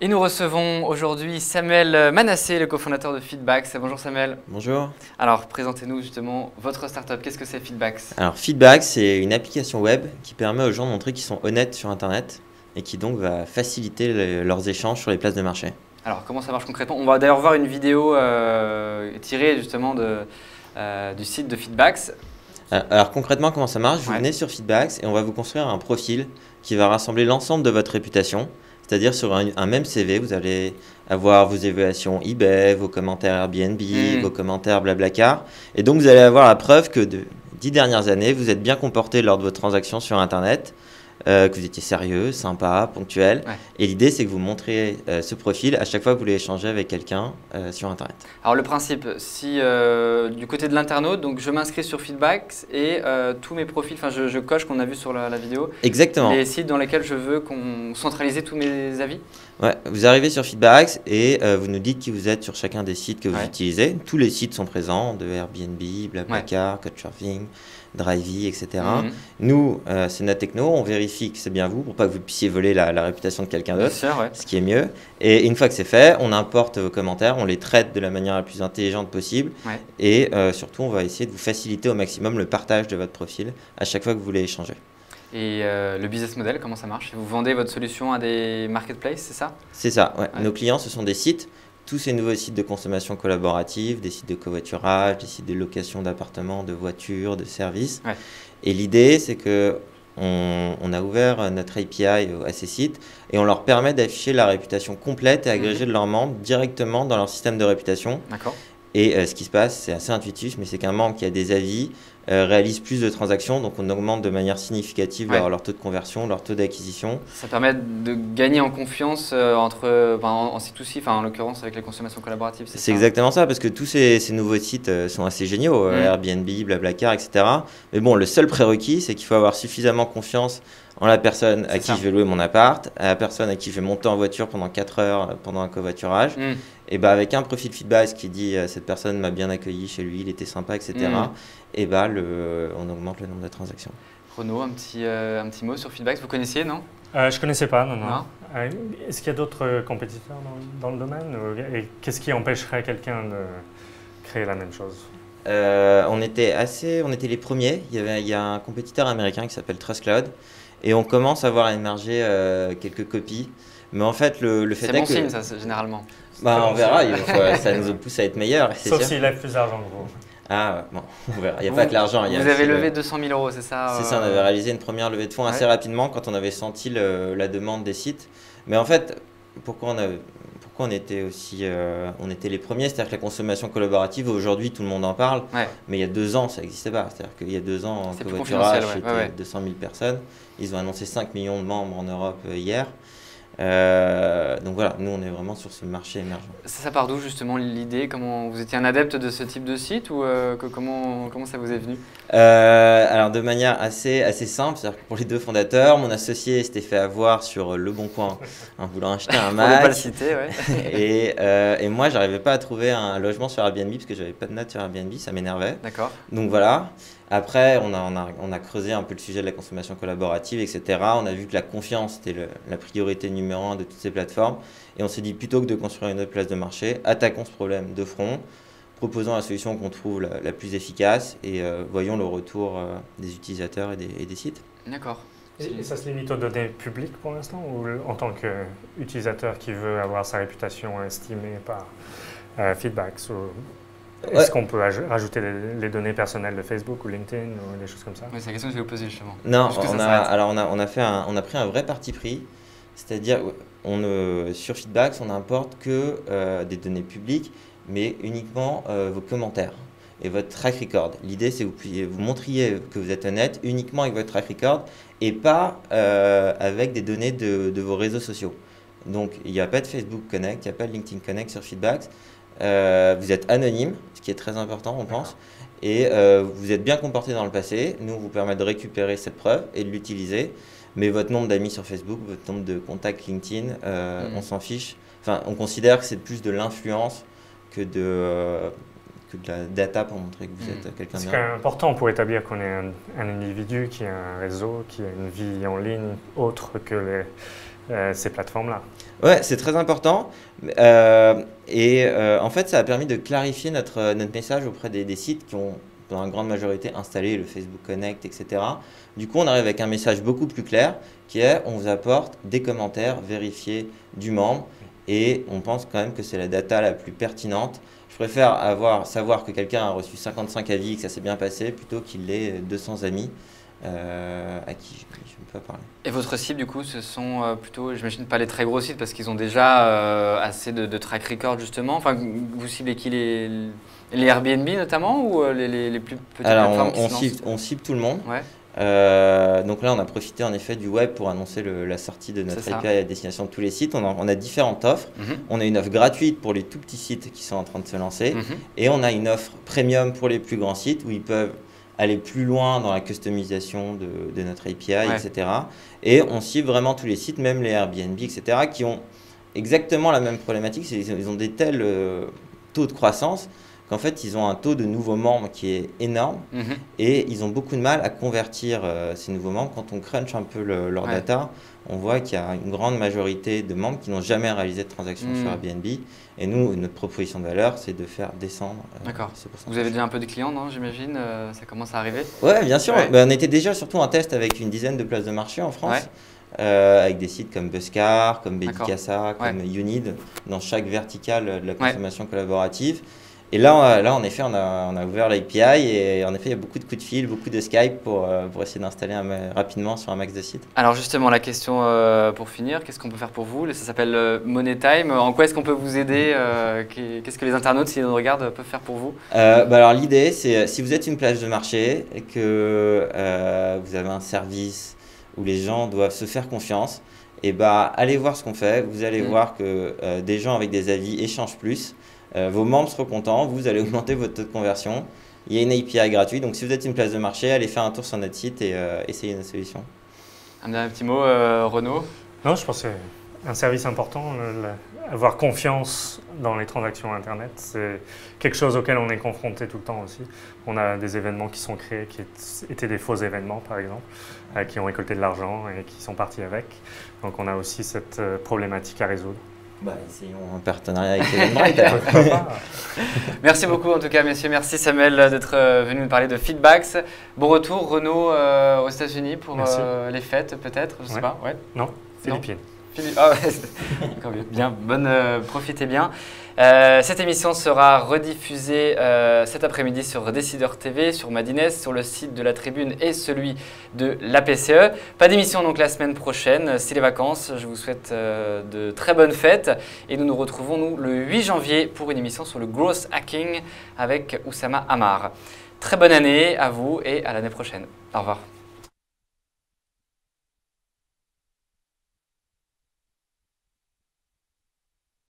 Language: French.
Et nous recevons aujourd'hui Samuel Manassé, le cofondateur de Feedbacks. Bonjour Samuel. Bonjour. Alors, présentez-nous justement votre startup. Qu'est-ce que c'est Feedbacks? Alors Feedback, c'est une application web qui permet aux gens de montrer qu'ils sont honnêtes sur Internet et qui donc va faciliter leurs échanges sur les places de marché. Alors, comment ça marche concrètement? On va d'ailleurs voir une vidéo tirée justement du site de Feedbacks. Alors concrètement, comment ça marche? Vous venez sur Feedbacks et on va vous construire un profil qui va rassembler l'ensemble de votre réputation. C'est-à-dire sur un même CV, vous allez avoir vos évaluations eBay, vos commentaires Airbnb, vos commentaires Blablacar. Et donc vous allez avoir la preuve que de 10 dernières années, vous êtes bien comporté lors de vos transactions sur Internet, que vous étiez sérieux, sympa, ponctuel. Ouais. Et l'idée, c'est que vous montrez ce profil à chaque fois que vous voulez échanger avec quelqu'un sur Internet. Alors le principe, si du côté de l'internaute, donc je m'inscris sur Feedbacks et tous mes profils, enfin je coche qu'on a vu sur la vidéo, Exactement. les sites dans lesquels je veux qu'on centralise tous mes avis. Ouais, vous arrivez sur Feedbacks et vous nous dites qui vous êtes sur chacun des sites que vous utilisez. Tous les sites sont présents, de Airbnb, Blablacar, Couchsurfing, Drivey, etc. Nous, c'est notre techno, on vérifie que c'est bien vous pour pas que vous puissiez voler la réputation de quelqu'un d'autre, ce qui est mieux. Et une fois que c'est fait, on importe vos commentaires, on les traite de la manière la plus intelligente possible et surtout, on va essayer de vous faciliter au maximum le partage de votre profil à chaque fois que vous voulez échanger. Et le business model, comment ça marche? Vous vendez votre solution à des marketplaces, c'est ça? C'est ça, ouais. Nos clients, ce sont des sites, tous ces nouveaux sites de consommation collaborative, des sites de covoiturage, des sites de location d'appartements, de voitures, de services. Et l'idée, c'est que on a ouvert notre API à ces sites et on leur permet d'afficher la réputation complète et agrégée de leurs membres directement dans leur système de réputation. D'accord. Et ce qui se passe, c'est assez intuitif, mais c'est qu'un membre qui a des avis réalise plus de transactions, donc on augmente de manière significative leur taux de conversion, leur taux d'acquisition. Ça permet de gagner en confiance en C2C, enfin en l'occurrence avec les consommations collaboratives. C'est exactement ça, parce que tous ces nouveaux sites sont assez géniaux, Airbnb, Blablacar, etc. Mais bon, le seul prérequis, c'est qu'il faut avoir suffisamment confiance en la personne à qui je vais louer mon appart, à la personne à qui je vais monter en voiture pendant 4 heures pendant un covoiturage. Et bah avec un profil Feedback qui dit cette personne m'a bien accueilli chez lui, il était sympa, etc. Et bah on augmente le nombre de transactions. Renaud, un petit mot sur Feedback, vous connaissiez, non? Je ne connaissais pas, non. Est-ce qu'il y a d'autres compétiteurs dans le domaine? Et qu'est-ce qui empêcherait quelqu'un de créer la même chose? On était les premiers. Il y a un compétiteur américain qui s'appelle TrustCloud. Et on commence à voir émerger quelques copies. Mais en fait, le fait est que… C'est bon signe, ça, généralement. Bah, on verra, ça nous pousse à être meilleurs. Sauf s'il lève plus d'argent que vous. Ah, bon, on verra. Il n'y a pas que l'argent. Vous avez levé 200 000 €, c'est ça? C'est ça, on avait réalisé une première levée de fonds assez rapidement quand on avait senti la demande des sites. Mais en fait, pourquoi on était aussi… on était les premiers, c'est-à-dire que la consommation collaborative, aujourd'hui, tout le monde en parle. Mais il y a 2 ans, ça n'existait pas. C'est-à-dire qu'il y a 2 ans, en covoiturage, c'était 200 000 personnes. Ils ont annoncé 5 millions de membres en Europe hier. Donc voilà, nous on est vraiment sur ce marché émergent. Ça part d'où justement l'idée? Comment vous étiez un adepte de ce type de site ou comment ça vous est venu? Alors de manière assez simple, c'est-à-dire que pour les 2 fondateurs, mon associé s'était fait avoir sur Le Bon Coin en voulant acheter un Mac. Pour ne pas le citer, et moi j'arrivais pas à trouver un logement sur Airbnb parce que j'avais pas de notes sur Airbnb, ça m'énervait. D'accord. Donc voilà. Après, on a creusé un peu le sujet de la consommation collaborative, etc. On a vu que la confiance était la priorité numéro 1 de toutes ces plateformes. Et on s'est dit, plutôt que de construire une autre place de marché, attaquons ce problème de front, proposons la solution qu'on trouve la plus efficace et voyons le retour des utilisateurs et des sites. D'accord. Et ça se limite aux données publiques pour l'instant ou en tant qu'utilisateur qui veut avoir sa réputation estimée par Feedbacks Est-ce qu'on peut rajouter les données personnelles de Facebook ou LinkedIn ou des choses comme ça? Oui, c'est la question que je vais vous poser justement. Non, on a pris un vrai parti pris, c'est-à-dire sur Feedbacks, on n'importe que des données publiques, mais uniquement vos commentaires et votre track record. L'idée, c'est que vous montriez que vous êtes honnête uniquement avec votre track record et pas avec des données de vos réseaux sociaux. Donc, il n'y a pas de Facebook Connect, il n'y a pas de LinkedIn Connect sur Feedbacks. Vous êtes anonyme, ce qui est très important, on pense, et vous êtes bien comporté dans le passé. Nous, on vous permet de récupérer cette preuve et de l'utiliser. Mais votre nombre d'amis sur Facebook, votre nombre de contacts LinkedIn, on s'en fiche. Enfin, on considère que c'est plus de l'influence que de la data pour montrer que vous êtes quelqu'un de bien. C'est quand même important pour établir qu'on est un individu qui a un réseau, qui a une vie en ligne autre que ces plateformes-là. Ouais, c'est très important. En fait, ça a permis de clarifier notre message auprès des sites qui ont, dans la grande majorité, installé le Facebook Connect, etc. Du coup, on arrive avec un message beaucoup plus clair qui est on vous apporte des commentaires vérifiés du membre et on pense quand même que c'est la data la plus pertinente. Je préfère savoir que quelqu'un a reçu 55 avis et que ça s'est bien passé plutôt qu'il ait 200 amis à qui je ne peux pas parler. Et votre cible, du coup, ce sont plutôt, j'imagine, pas les très gros sites parce qu'ils ont déjà assez de track record, justement. Enfin, vous ciblez qui, les Airbnb notamment ou les plus petites plateformes qui se lancent? On cible tout le monde. Ouais. Donc là, on a profité en effet du web pour annoncer la sortie de notre API à destination de tous les sites. On a différentes offres. On a une offre gratuite pour les tout petits sites qui sont en train de se lancer. Et on a une offre premium pour les plus grands sites où ils peuvent aller plus loin dans la customisation de notre API, etc. Et on cible vraiment tous les sites, même les Airbnb, etc., qui ont exactement la même problématique. Ils ont des tels taux de croissance qu'en fait, ils ont un taux de nouveaux membres qui est énorme et ils ont beaucoup de mal à convertir ces nouveaux membres. Quand on crunch un peu leur data, on voit qu'il y a une grande majorité de membres qui n'ont jamais réalisé de transaction sur Airbnb. Et nous, notre proposition de valeur, c'est de faire descendre ce pourcentage. Vous avez déjà un peu de clients, non, j'imagine ça commence à arriver? Oui, bien sûr. On était déjà surtout en test avec une dizaine de places de marché en France. Avec des sites comme Buscar, comme Bedicassa, comme Unid, dans chaque verticale de la consommation collaborative. Et là, en effet, on a ouvert l'API et en effet, il y a beaucoup de coups de fil, beaucoup de Skype pour essayer d'installer rapidement sur un max de sites. Alors justement, la question pour finir, qu'est-ce qu'on peut faire pour vous? Ça s'appelle MoneyTime. En quoi est-ce qu'on peut vous aider? Qu'est-ce que les internautes, s'ils nous regardent, peuvent faire pour vous? Alors l'idée, c'est si vous êtes une place de marché et que vous avez un service où les gens doivent se faire confiance, et allez voir ce qu'on fait. Vous allez voir que des gens avec des avis échangent plus. Vos membres seront contents, vous allez augmenter votre taux de conversion. Il y a une API gratuite, donc si vous êtes une place de marché, allez faire un tour sur notre site et essayez notre solution. Un petit mot, Renaud? Non, je pense que c'est un service important. Avoir confiance dans les transactions Internet, c'est quelque chose auquel on est confronté tout le temps aussi. On a des événements qui sont créés, qui étaient des faux événements par exemple, qui ont récolté de l'argent et qui sont partis avec. Donc on a aussi cette problématique à résoudre. Essayons un partenariat avec Eventbrite. Merci beaucoup en tout cas, messieurs. Merci Samuel d'être venu nous parler de Feedbacks. Bon retour, Renaud, aux États-Unis pour les fêtes peut-être, je sais pas. Non, Philippines. Bien, profitez bien. Cette émission sera rediffusée cet après-midi sur Décideur TV, sur Madines, sur le site de la Tribune et celui de la PCE. Pas d'émission donc la semaine prochaine, c'est les vacances. Je vous souhaite de très bonnes fêtes et nous nous retrouvons le 8 janvier pour une émission sur le growth hacking avec Oussama Amar. Très bonne année à vous et à l'année prochaine. Au revoir.